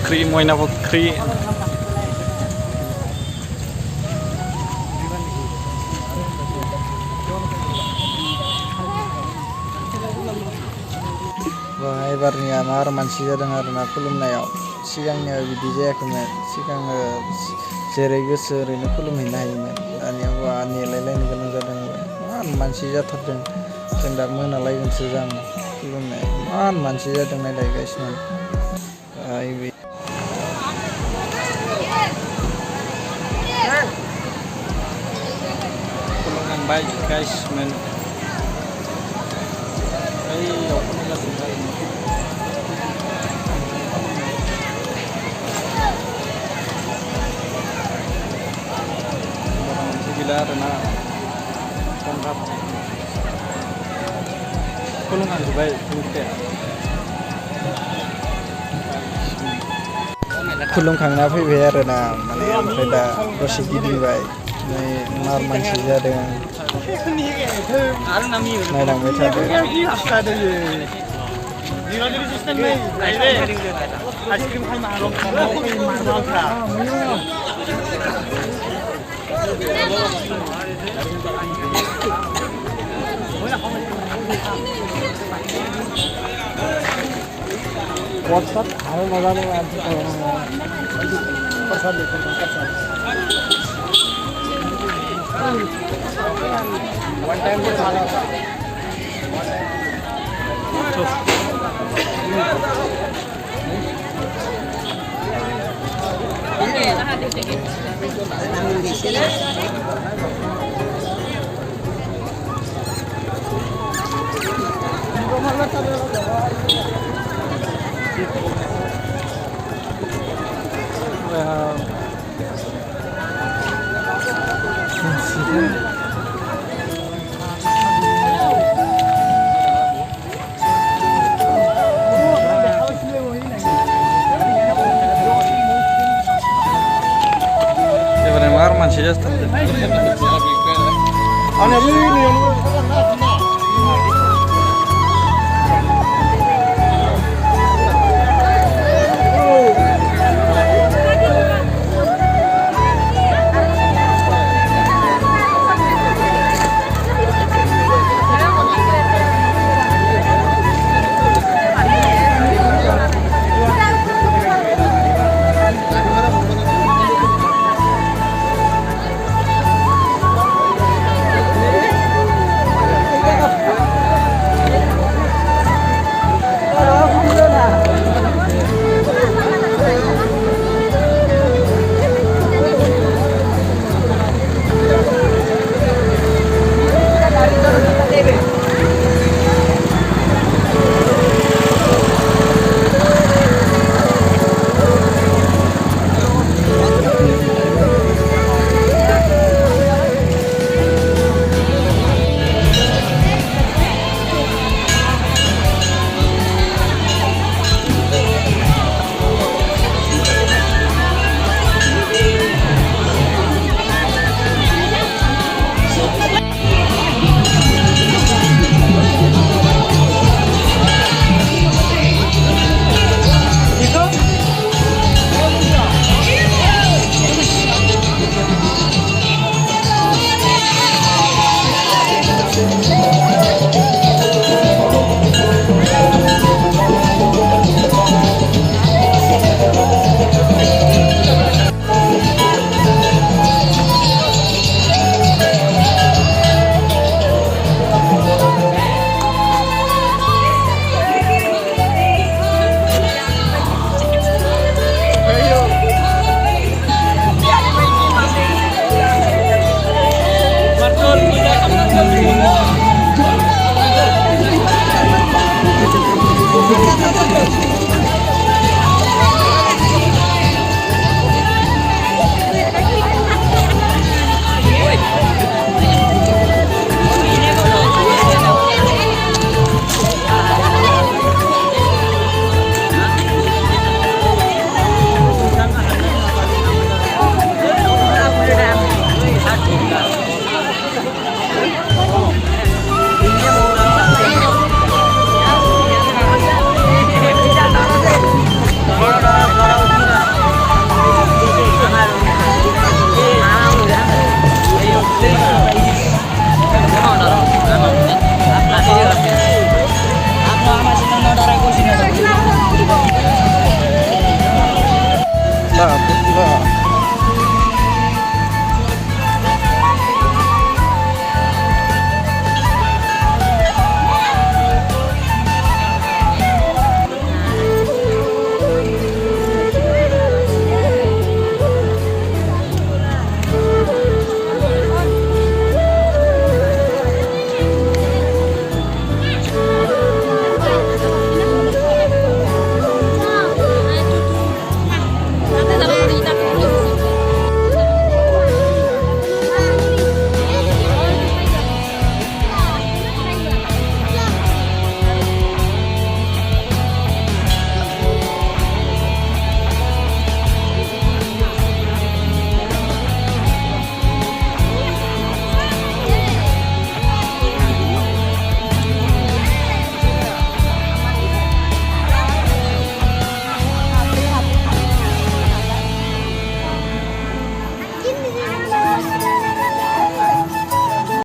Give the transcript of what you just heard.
Pokri, Moina Pokri. Wah, ebarnya mar mansi जादों आरोना खुलुमनायाव सिगांनिया बिदि जायाखैमोन सिगाङो जेरै गोसो ओरैनो खुलुमहैनो हायोमोन दानियाबा नेलायलायनो गोनां जादों इमान मानसि जाथारदों जों दा मोनालायगोनसो जों खुलुमनाय इमान मानसि जादों नायलाय गाइसमोन खुलुमहांबाय गाइसमोन बैयाव खुलुमगासिनो आरो gila karena kontrap kulungan baik juga kulung खांना फैबाय आरोना माने ओमफ्राय दा दसे गिदिंबाय नै मार मानसि जादों नायलांबाय थादों WhatsApp ada masa nih pesan di one time masih jadi.